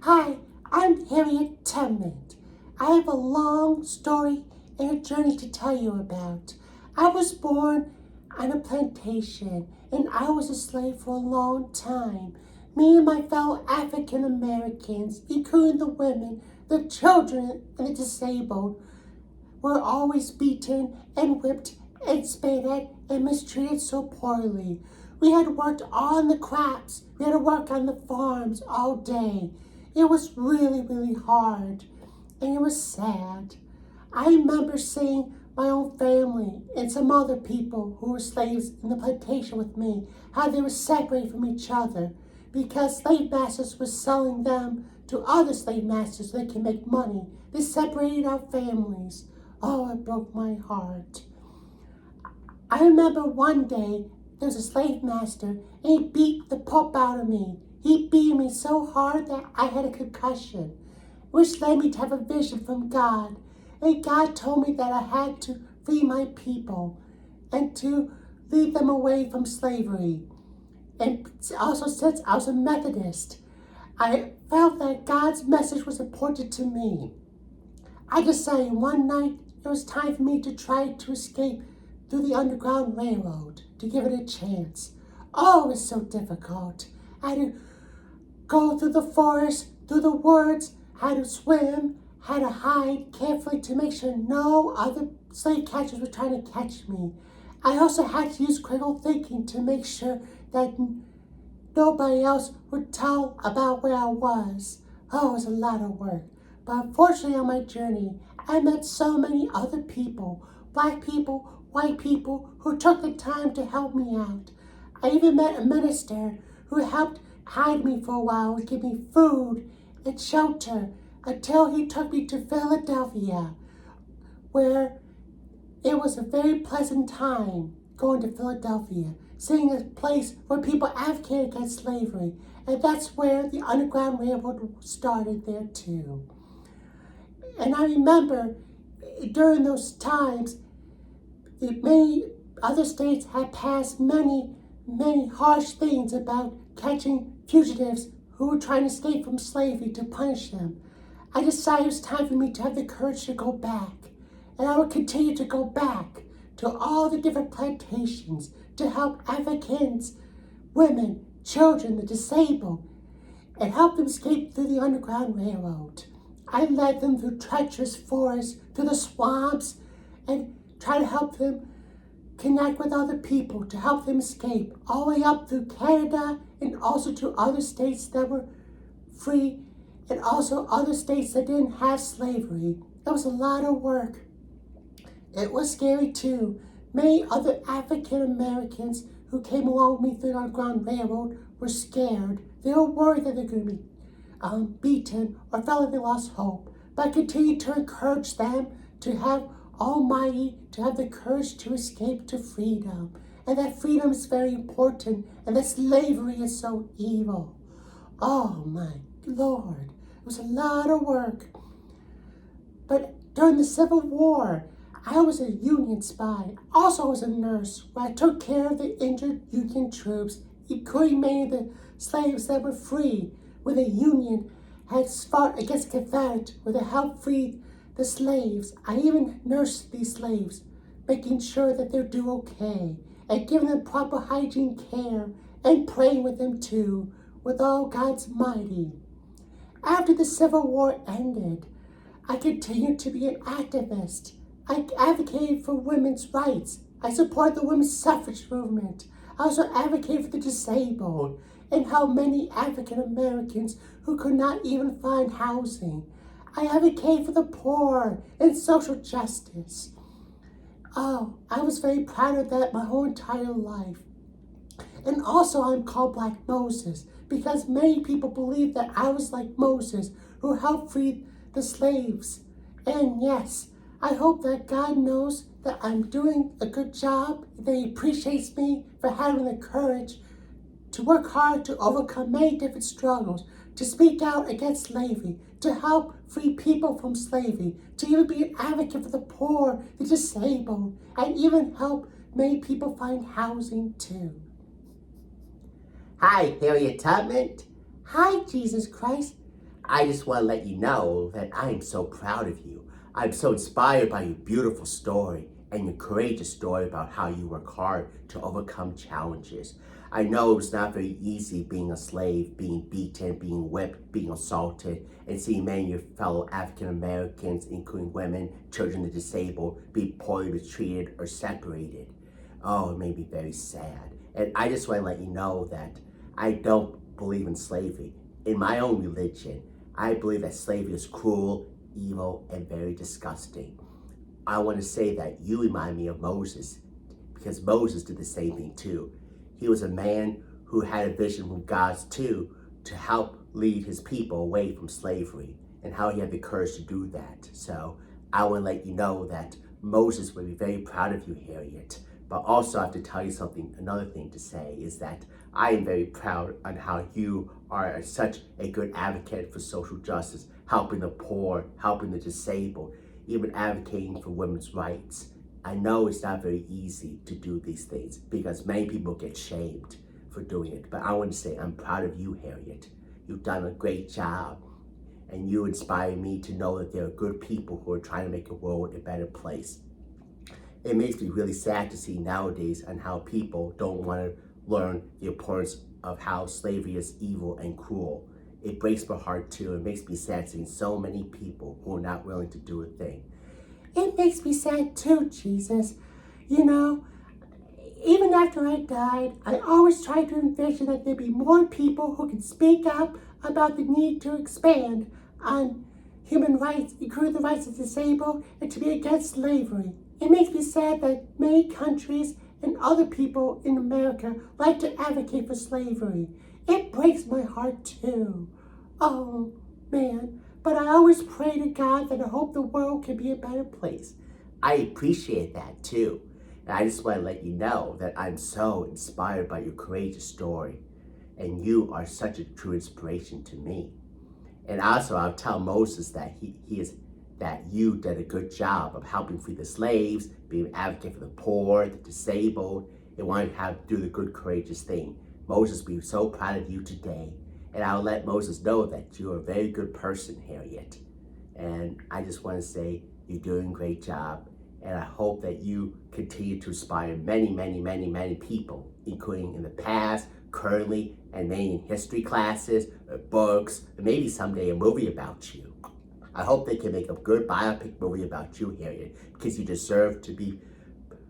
Hi, I'm Harriet Tubman. I have a long story and a journey to tell you about. I was born on a plantation and I was a slave for a long time. Me and my fellow African Americans, including the women, the children, and the disabled, were always beaten and whipped and spat at and mistreated so poorly. We had worked on the crops. We had to work on the farms all day. It was really, really hard. And it was sad. I remember seeing my own family and some other people who were slaves in the plantation with me, how they were separated from each other because slave masters were selling them to other slave masters so they can make money. They separated our families. Oh, it broke my heart. I remember one day there was a slave master and he beat the pulp out of me. He beat me so hard that I had a concussion, which led me to have a vision from God. And God told me that I had to free my people and to lead them away from slavery. And also, since I was a Methodist, I felt that God's message was important to me. I decided one night it was time for me to try to escape through the Underground Railroad, to give it a chance. Oh, it was so difficult. I had to go through the forest, through the woods, had to swim, had to hide carefully to make sure no other slave catchers were trying to catch me. I also had to use critical thinking to make sure that nobody else would tell about where I was. Oh, it was a lot of work. But unfortunately on my journey, I met so many other people, black people, white people, who took the time to help me out. I even met a minister who helped hide me for a while and give me food and shelter until he took me to Philadelphia, where it was a very pleasant time going to Philadelphia, seeing a place where people advocated against slavery. And that's where the Underground Railroad started there too. And I remember during those times, many other states had passed many harsh things about catching fugitives who were trying to escape from slavery to punish them. I decided it was time for me to have the courage to go back. And I would continue to go back to all the different plantations to help Africans, women, children, the disabled, and help them escape through the Underground Railroad. I led them through treacherous forests, through the swamps, and try to help them connect with other people, to help them escape, all the way up through Canada and also to other states that were free and also other states that didn't have slavery. It was a lot of work. It was scary too. Many other African Americans who came along with me through the Underground Railroad were scared. They were worried that they were going to be beaten or felt like they lost hope. But I continued to encourage them to have Almighty, to have the courage to escape to freedom. And that freedom is very important and that slavery is so evil. Oh my Lord, it was a lot of work. But during the Civil War, I was a Union spy. Also, I was a nurse where I took care of the injured Union troops, including many of the slaves that were free, where the Union had fought against the Confederate, where they helped free the slaves. I even nursed these slaves, making sure that they'd do okay, and giving them proper hygiene care, and praying with them too, with all God's mighty. After the Civil War ended, I continued to be an activist. I advocated for women's rights. I supported the women's suffrage movement. I also advocated for the disabled and helped many African Americans who could not even find housing. I advocated for the poor and social justice. Oh, I was very proud of that my whole entire life. And also I'm called Black Moses because many people believe that I was like Moses who helped free the slaves. And yes, I hope that God knows that I'm doing a good job, that He appreciates me for having the courage to work hard to overcome many different struggles, to speak out against slavery, to help free people from slavery, to even be an advocate for the poor, the disabled, and even help many people find housing too. Hi, Harriet Tubman. Hi, Jesus Christ. I just want to let you know that I am so proud of you. I'm so inspired by your beautiful story and your courageous story about how you work hard to overcome challenges. I know it was not very easy being a slave, being beaten, being whipped, being assaulted, and seeing many of your fellow African Americans, including women, children, and disabled, be poorly mistreated or separated. Oh, it made me very sad. And I just want to let you know that I don't believe in slavery. In my own religion, I believe that slavery is cruel, evil, and very disgusting. I want to say that you remind me of Moses, because Moses did the same thing too. He was a man who had a vision from God too, to help lead his people away from slavery, and how he had the courage to do that. So I want to let you know that Moses would be very proud of you, Harriet. But also I have to tell you something, another thing to say is that I am very proud on how you are such a good advocate for social justice, helping the poor, helping the disabled, even advocating for women's rights. I know it's not very easy to do these things because many people get shamed for doing it. But I want to say I'm proud of you, Harriet. You've done a great job. And you inspire me to know that there are good people who are trying to make the world a better place. It makes me really sad to see nowadays on how people don't want to learn the importance of how slavery is evil and cruel. It breaks my heart too. It makes me sad seeing so many people who are not willing to do a thing. It makes me sad too, Jesus. You know, even after I died, I always tried to envision that there'd be more people who could speak up about the need to expand on human rights, including the rights of the disabled, and to be against slavery. It makes me sad that many countries and other people in America like to advocate for slavery. It breaks my heart too. Oh, man. But I always pray to God that I hope the world can be a better place. I appreciate that too. And I just want to let you know that I'm so inspired by your courageous story. And you are such a true inspiration to me. And also I'll tell Moses that that you did a good job of helping free the slaves, being an advocate for the poor, the disabled, and wanting to do the good, courageous thing. Moses will be so proud of you today. And I'll let Moses know that you're a very good person, Harriet. And I just want to say you're doing a great job. And I hope that you continue to inspire many, many, many, many people, including in the past, currently, and many in history classes, or books, and maybe someday a movie about you. I hope they can make a good biopic movie about you, Harriet, because you deserve to be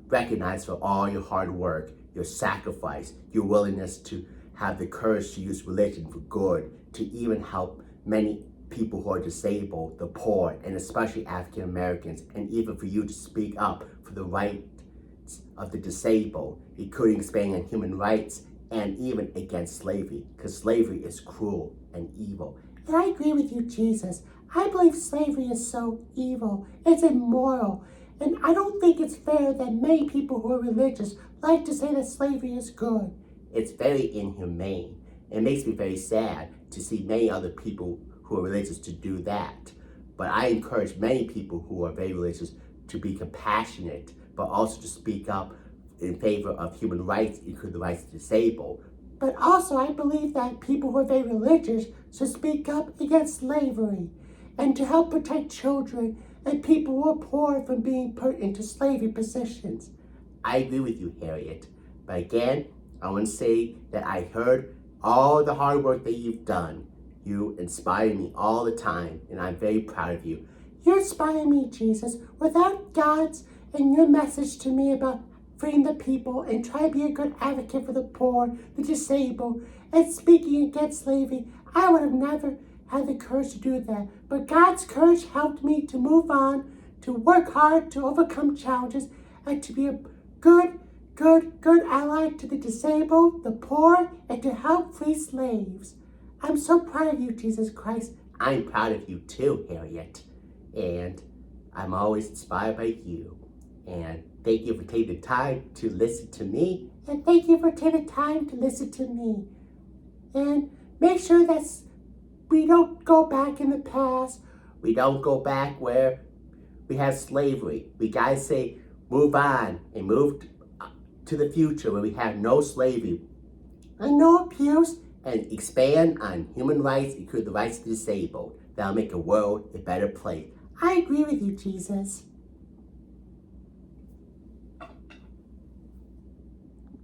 recognized for all your hard work, your sacrifice, your willingness to have the courage to use religion for good, to even help many people who are disabled, the poor, and especially African Americans, and even for you to speak up for the rights of the disabled, including expanding on human rights and even against slavery, because slavery is cruel and evil. And I agree with you, Jesus. I believe slavery is so evil. It's immoral. And I don't think it's fair that many people who are religious like to say that slavery is good. It's very inhumane. It makes me very sad to see many other people who are religious to do that. But I encourage many people who are very religious to be compassionate, but also to speak up in favor of human rights, including the rights of the disabled. But also I believe that people who are very religious should speak up against slavery and to help protect children and people who are poor from being put into slavery positions. I agree with you, Harriet. But again, I want to say that I heard all the hard work that you've done. You inspire me all the time, and I'm very proud of you. You inspire me, Jesus. Without God's and your message to me about freeing the people and trying to be a good advocate for the poor, the disabled, and speaking against slavery, I would have never had the courage to do that. But God's courage helped me to move on, to work hard, to overcome challenges, and to be a good ally to the disabled, the poor, and to help free slaves. I'm so proud of you, Jesus Christ. I'm proud of you too, Harriet. And I'm always inspired by you. And thank you for taking the time to listen to me. And thank you for taking the time to listen to me. And make sure that we don't go back in the past. We don't go back where we have slavery. We gotta say, move on and move to the future where we have no slavery and no abuse and expand on human rights, including the rights of the disabled. That'll make the world a better place. I agree with you, Jesus.